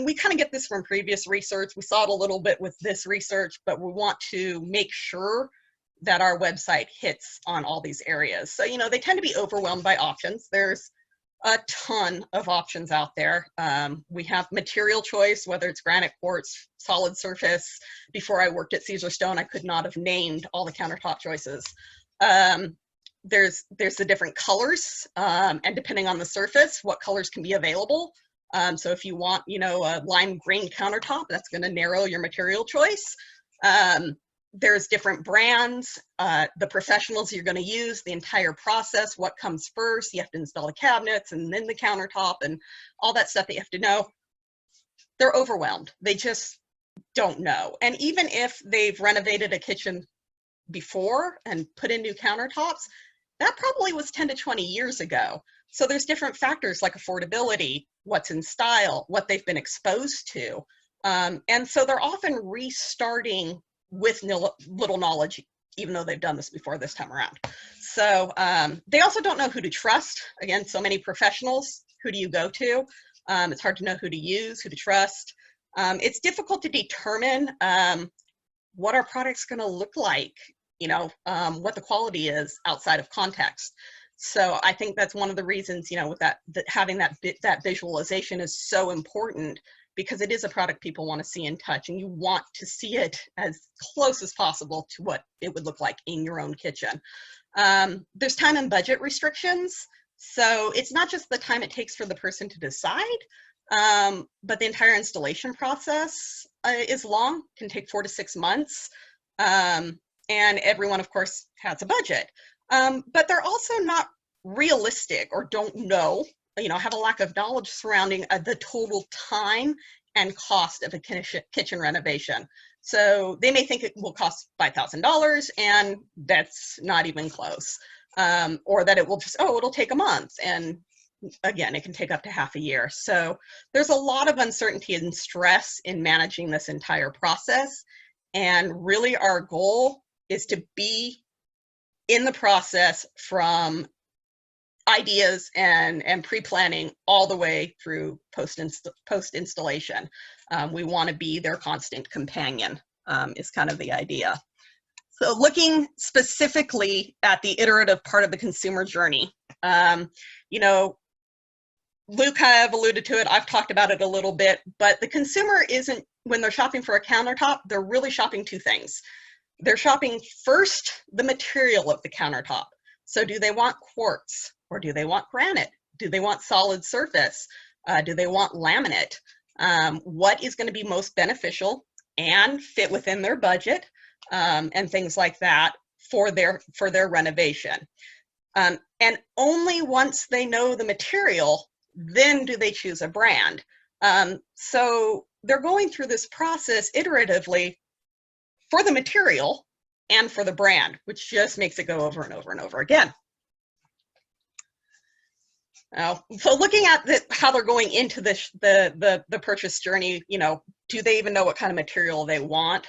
we kind of get this from previous research. We saw it a little bit with this research, but we want to make sure that our website hits on all these areas. So, they tend to be overwhelmed by options. There's a ton of options out there. We have material choice, whether it's granite, quartz, solid surface. Before I worked at Caesarstone, I could not have named all the countertop choices. There's the different colors, and depending on the surface, what colors can be available. So if you want, a lime green countertop, that's going to narrow your material choice. there's different brands, the professionals you're going to use, the entire process, what comes first. You have to install the cabinets and then the countertop and all that stuff that you have to know. They're overwhelmed. They just don't know. And even if they've renovated a kitchen before and put in new countertops, that probably was 10 to 20 years ago. So there's different factors like affordability, what's in style, what they've been exposed to. And so they're often restarting with little knowledge, even though they've done this before this time around. So they also don't know who to trust. Again, so many professionals, who do you go to? It's hard to know who to use, who to trust. It's difficult to determine what our product's gonna look like, you know, what the quality is outside of context. So I think that's one of the reasons, you know, with that having that visualization is so important, because it is a product people want to see and touch, and you want to see it as close as possible to what it would look like in your own kitchen. There's time and budget restrictions. So it's not just the time it takes for the person to decide, but the entire installation process is long, can take 4 to 6 months. And everyone, of course, has a budget. But they're also not realistic or don't know, you know, have a lack of knowledge surrounding the total time and cost of a kitchen renovation. So they may think it will cost $5,000, and that's not even close. Or that it will just, oh, it'll take a month. And again, it can take up to half a year. So there's a lot of uncertainty and stress in managing this entire process. And really our goal is to be in the process from ideas and pre-planning all the way through post-installation. We want to be their constant companion, is kind of the idea. So looking specifically at the iterative part of the consumer journey, you know, Luc have alluded to it, I've talked about it a little bit, but the consumer isn't, when they're shopping for a countertop, they're really shopping two things. They're shopping first the material of the countertop. So do they want quartz, or do they want granite? Do they want solid surface? Do they want laminate? What is going to be most beneficial and fit within their budget, and things like that for their renovation. And only once they know the material, then do they choose a brand. So they're going through this process iteratively for the material and for the brand, which just makes it go over and over and over again. So looking at how they're going into the purchase journey, you know, do they even know what kind of material they want?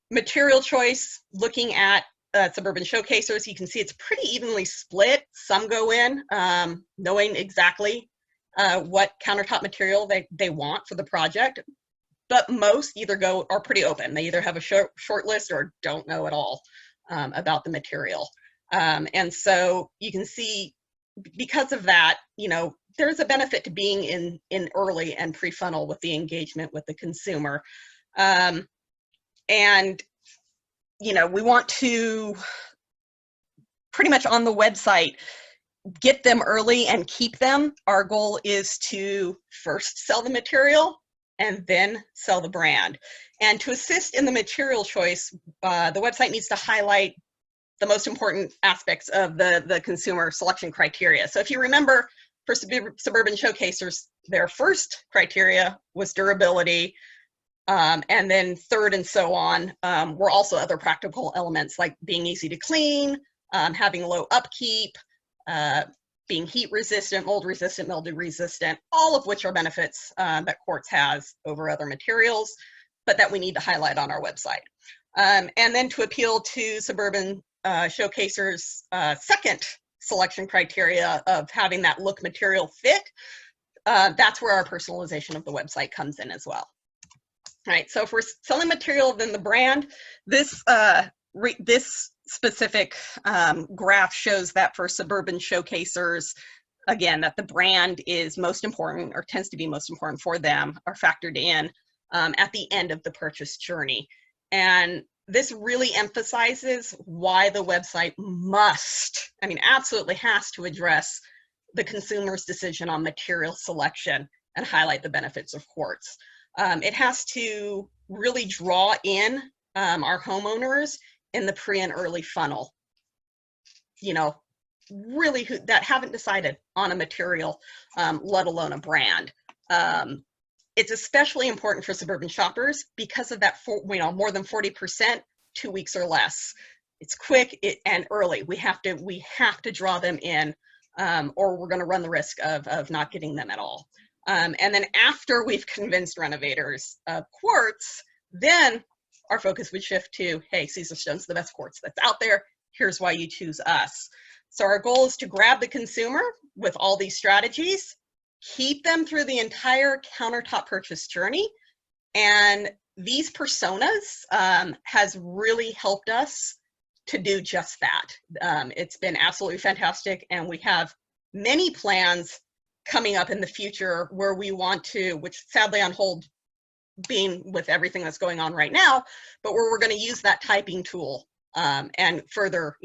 Material choice, looking at Suburban Showcasers, you can see it's pretty evenly split. Some go in knowing exactly what countertop material they want for the project, but most either are pretty open. They either have a short list or don't know at all about the material. And so you can see, because of that, you know, there's a benefit to being in early and pre-funnel with the engagement with the consumer. And, you know, we want to pretty much on the website, get them early and keep them. Our goal is to first sell the material and then sell the brand. And to assist in the material choice, the website needs to highlight the most important aspects of the consumer selection criteria. So if you remember, for Suburban Showcasers, their first criteria was durability, and then third and so on were also other practical elements like being easy to clean, having low upkeep, being heat resistant, mold resistant, mildew resistant, all of which are benefits that quartz has over other materials, but that we need to highlight on our website. And then to appeal to Suburban Showcasers' second selection criteria of having that look, material, fit, that's where our personalization of the website comes in as well. All right, so if we're selling material, then the brand, this specific graph shows that for Suburban Showcasers, again, that the brand is most important, or tends to be most important for them, are factored in at the end of the purchase journey. And this really emphasizes why the website must, I mean, absolutely has to address the consumer's decision on material selection and highlight the benefits of quartz. It has to really draw in our homeowners in the pre and early funnel, you know, really that haven't decided on a material, let alone a brand. It's especially important for suburban shoppers because of that, more than 40%, 2 weeks or less. It's quick and early. We have to draw them in, or we're going to run the risk of not getting them at all. And then after we've convinced renovators of quartz, then our focus would shift to, hey, Caesarstone's the best quartz that's out there. Here's why you choose us. So our goal is to grab the consumer with all these strategies, keep them through the entire countertop purchase journey. And these personas has really helped us to do just that. It's been absolutely fantastic. And we have many plans coming up in the future where we want to, which sadly on hold being with everything that's going on right now, but where we're going to use that typing tool and further,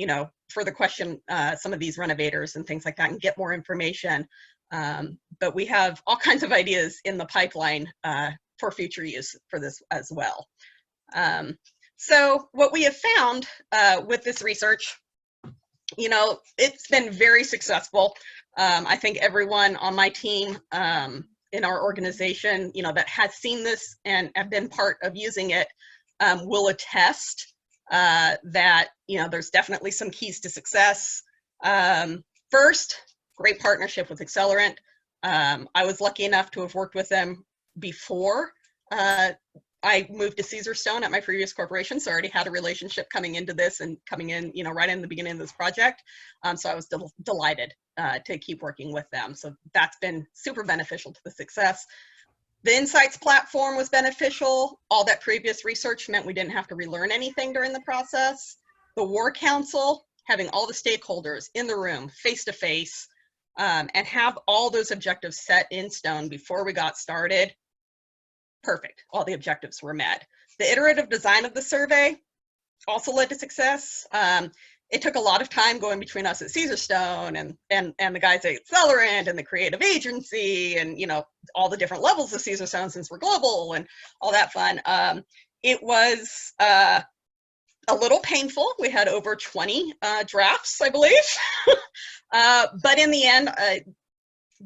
further question some of these renovators and things like that and get more information. But we have all kinds of ideas in the pipeline for future use for this as well. So what we have found with this research, it's been very successful. I think everyone on my team in our organization, that has seen this and have been part of using it will attest that, there's definitely some keys to success. First, great partnership with Accelerant. I was lucky enough to have worked with them before I moved to Caesarstone at my previous corporation, so I already had a relationship coming into this and coming in, right in the beginning of this project. So I was delighted to keep working with them. So that's been super beneficial to the success. The Insights platform was beneficial. All that previous research meant we didn't have to relearn anything during the process. The War Council, having all the stakeholders in the room, face-to-face, and have all those objectives set in stone before we got started. Perfect. All the objectives were met. The iterative design of the survey also led to success. It took a lot of time going between us at Caesarstone and the guys at Accelerant and the creative agency and, all the different levels of Caesarstone since we're global and all that fun. It was a little painful. We had over 20 drafts, I believe. But in the end,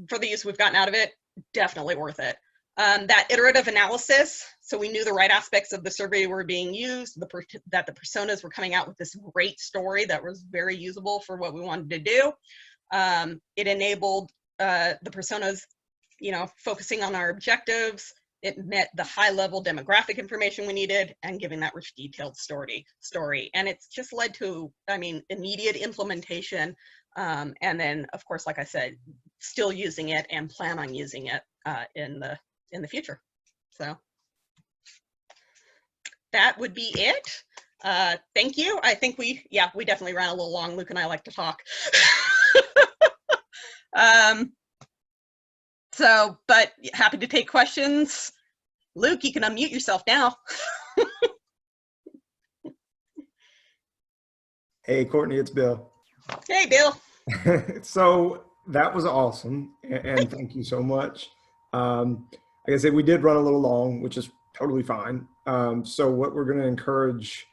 for the use we've gotten out of it, definitely worth it. That iterative analysis, so we knew the right aspects of the survey were being used, that the personas were coming out with this great story that was very usable for what we wanted to do. It enabled the personas, focusing on our objectives. It met the high-level demographic information we needed and giving that rich, detailed story. And it's just led to, immediate implementation. And then, of course, like I said, still using it and plan on using it in the future. So that would be it. Thank you. I think we definitely ran a little long. Luke and I like to talk. But happy to take questions. Luke, you can unmute yourself now. Hey, Courtney, it's Bill. Hey, Bill. So that was awesome, and thank you so much. Like I said, we did run a little long, which is totally fine. So what we're going to encourage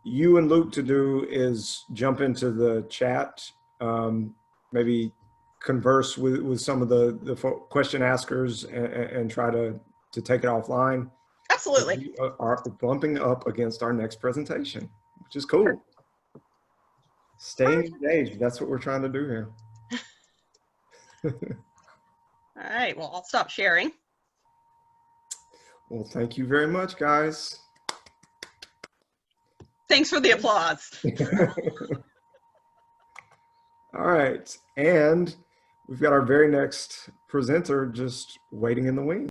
you and Luke to do is jump into the chat, maybe converse with some of the question askers and try to take it offline. Absolutely. We are bumping up against our next presentation, which is cool. Stay engaged. That's what we're trying to do here. All right. Well, I'll stop sharing. Well, thank you very much, guys. Thanks for the applause. All right. And we've got our very next presenter just waiting in the wings.